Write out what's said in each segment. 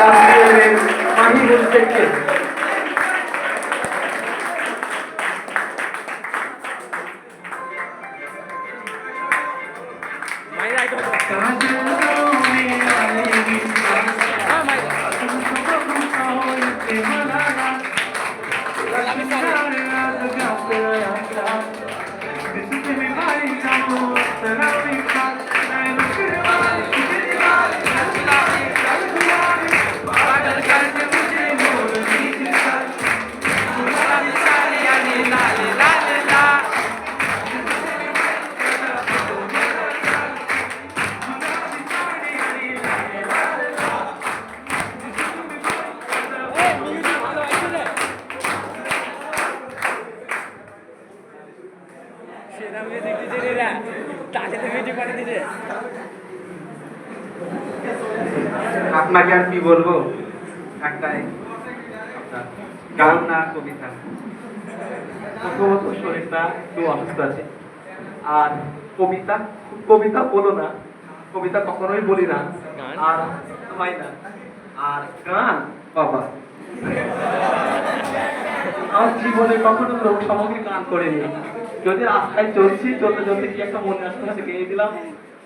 তাসলিমের মাহিবুল শেখকে। আপনাকে আর কি বলবো, একটাই গান না কবিতা। প্রথমত শরীরটা একটু অসুস্থ আছে, আর কবিতা কবিতা বলো না, কবিতা কখনোই বলি না, আর হয় না। আর গান বাবা, আমার জীবনে কখনো লোক সমাজে গান করেনি। যদি রাস্তায় চলছি, চলতে চলতে কি একটা মনে আসতে হচ্ছে গেয়ে দিলাম,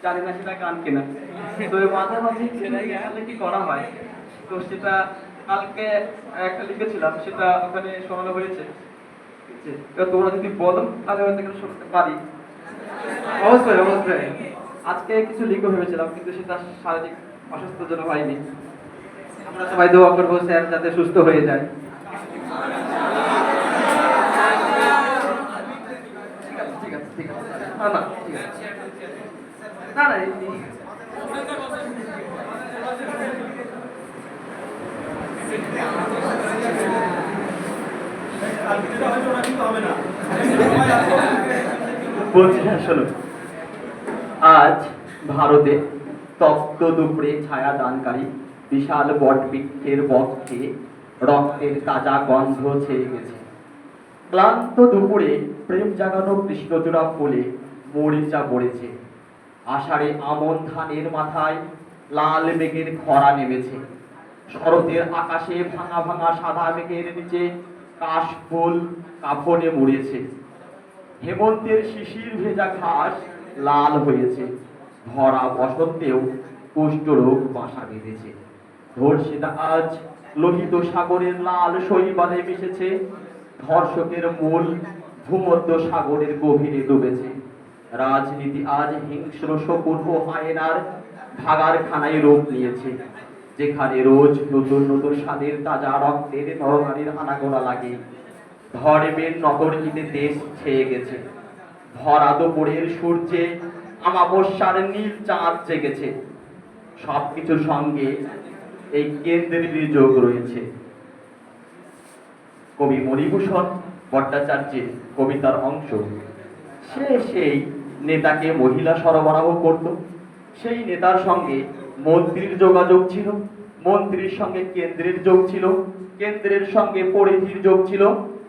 জানি না সেটা গান কিনা। তো মাঝে মাঝে সেটাই কি করা হয়, তো সেটা কালকে একটা লিখেছিলাম, সেটা ওখানে শোনানো হয়েছে। তোমরা যদি বলো তাহলে হয়তো শুনতে পারি। অবশ্যই অবশ্যই, আজকে কিছু লিখে ভেবেছিলাম, কিন্তু সেটা শারীরিক অসুস্থতার জন্য হয়নি। আমরা সবাই দোয়া করবো স্যার যাতে সুস্থ হয়ে যায়। ঠিক আছে ঠিক আছে, না না ঠিক আছে, না না বলছি, হ্যাঁ শোনো। আজ ভারতে তপ্ত দুপুরে ছায়া দানকারী বিশাল বটবৃক্ষের বক্ষে রক্তের তাজা গন্ধ ছেয়ে গেছে। ক্লান্ত দুপুরে প্রেম জাগানো কৃষ্ণচূড়া ফুলে মরিচা পড়েছে। আষাঢ়ে আমন ধানের মাথায় লাল মেঘের খরা নেমেছে। শরতের আকাশে ভাঙা ভাঙা সাদা মেঘের নিচে কাশফুল কাফনে মুড়েছে। হেমন্তের শিশির ভেজা ঘাস লাল হয়েছে। ভরা বসন্তেও কুষ্ঠরোগ বাসা বেঁধেছে। ধর্ষিতা আজ লোহিত সাগরের লাল শৈবালে মিশেছে। ধর্ষকের মূল ভূমধ্য সাগরের গভীরে ডুবেছে। রাজনীতি আজ হিংস্র শকুন ও হায়েনার ভাগারখানায় রূপ নিয়েছে, যেখানে রোজ নতুন নতুন স্বাদের তাজা রক্তের নরনারীর আনাগোনা লাগে। ধর্মের নগরীতে দেশ ছেয়ে গেছে। ভরা দুপুরের সূর্যে আমাবস্যার নীল চাঁদ জেগেছে। সবকিছুর সঙ্গে এই কেন্দ্রের যোগ রয়েছে। কবি মণিভূষণ ভট্টাচার্যের কবিতার অংশ। সেই নেতাকে মহিলা সরবরাহ করত। সেই নেতার সঙ্গে মন্ত্রীর যোগাযোগ ছিল, মন্ত্রীর সঙ্গে কেন্দ্রের যোগ ছিল, কেন্দ্রের সঙ্গে পরিধির যোগ ছিল,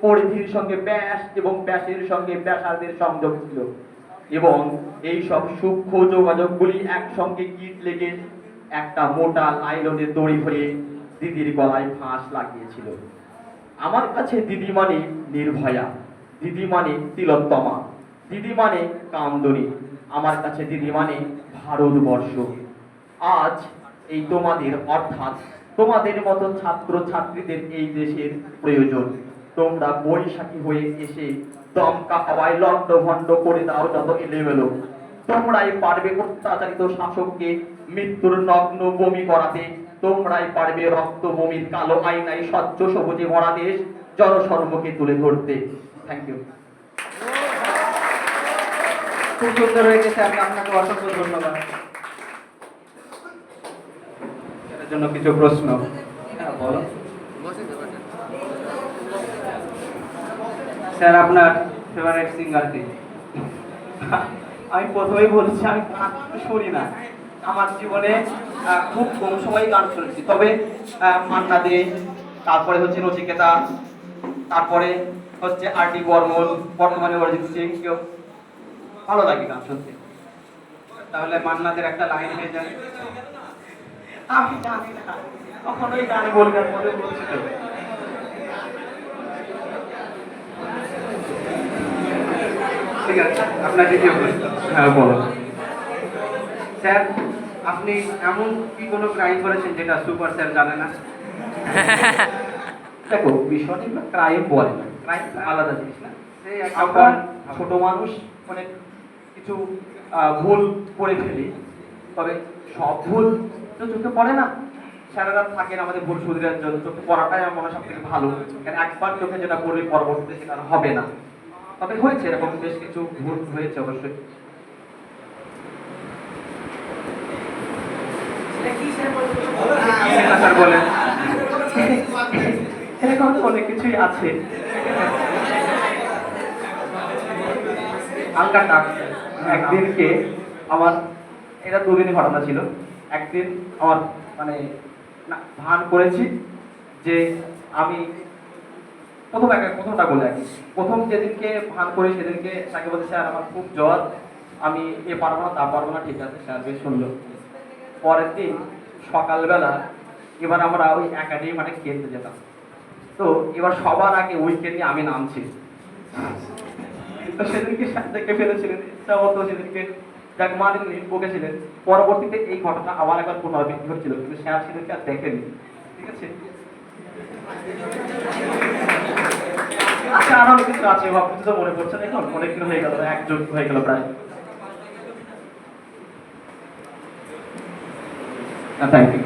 পরিধির সঙ্গে ব্যাস এবং ব্যাসের সঙ্গে ব্যাসার্ধের সংযোগ ছিল। এবং এই সব সূক্ষ্ম যোগাযোগগুলি একসঙ্গে গিট লেগে একটা মোটা লাইলনের দড়ি হয়ে দিদির গলায় ফাঁস লাগিয়েছিল। আমার কাছে দিদি মানে নির্ভয়া, দিদি মানে তিলোত্তমা, দিদি মানে কামদুনি, আমার কাছে দিদি মানে ভারতবর্ষ। আজ এই তোমাদের অর্থাৎ তোমাদের মতো ছাত্র ছাত্রীদের এই দেশের প্রয়োজন। তোমরা বৈশাখী হয়ে এসে দমকা হাওয়ায় লন্ড ভন্ড করে দাও যত এলোমেলো। তোমরাই পারবে অত্যাচারিত শাসককে মৃত্যুর নগ্ন বমি করাতে। তোমরাই পারবে রক্ত বমির কালো আয়নায় স্বচ্ছ সবুজে ভরা দেশ জনসম্মুখে তুলে ধরতে। Thank you. খুব সুন্দর হয়ে গেছে, আপনাকে অসংখ্য ধন্যবাদ। এর জন্য কিছু প্রশ্ন? হ্যাঁ বলো স্যার, আপনার ফেভারিট সিঙ্গার কে? আমি প্রথমেই বলছি আমি গান শুনি না, আমার জীবনে খুব কম সময় গান শুনেছি। তবে মান্না দে, তারপরে হচ্ছে নচিকেতা, তারপরে হচ্ছে আর.ডি. বর্মন, বর্তমানে অরিজিৎ সিং, কেউ ভালো লাগে গান শুনতে। তাহলে মান্নাদের একটা লাইন হয়ে যায়, আমি জানি না তখন ওই গান বলগার মধ্যে বলছিল। ঠিক আছে, আপনার দ্বিতীয় প্রশ্ন। হ্যাঁ বলো। স্যার, আপনি এমন কি কোনো ক্রাইম করেছেন যেটা সুপার স্যার জানে না? দেখো, বিষয়টি ক্রাইম বলে না, ক্রাইম আলাদা জিনিস না। সেই একটা আমরা ফর্ম। ছোট মানুষ, মানে কিছু ভুল করে ফেলি, তবে সব ভুল তো চোখে পড়ে না। স্যারেরা থাকেন আমাদের ভুল শুধরানোর জন্য, চোখে পড়াটাই আমার মনে হয় সব থেকে ভালো। কারণ একবার চোখে যেটা পড়লে পরবর্তীতে সেটা আর হবে না। তবে হয়েছে, এরকম বেশ কিছু ভুল হয়েছে অবশ্যই। স্যার বলেন। এরকম তো অনেক কিছুই আছে। হালকা টাক। একদিনকে আমার, এটা দুদিনই ঘটনা ছিল। একদিন আমার মানে ভান করেছি যে আমি প্রথমটা বলে আগে। প্রথম যেদিনকে ভান করি সেদিনকে তাকে বলছি, স্যার আমার খুব জ্বর, আমি এ পারবো না তা পারবো না। ঠিক আছে স্যার, বেশ শুনলো। পরের দিন সকালবেলা এবার আমরা ওই একাডেমি মানে খেলতে যেতাম। তো এবার সবার আগে উইকেটে আমি নামছি। তো সেদিনকে স্যার দেখে ফেলেছিলেন, ইচ্ছামত সেদিনকে যাক মানেননি, বকেছিলেন। পরবর্তীতে এই ঘটনা আবার একবার পুনরাবৃত্তি হচ্ছিল, কিন্তু স্যার সেদিনকে আর দেখেনি। ঠিক আছে। আচ্ছা, আরো অনেক কিছু আছে, ভাবছি তো মনে পড়ছে না এখন, অনেকদিন হয়ে গেল, এক যুগ হয়ে গেল প্রায়। Thank you.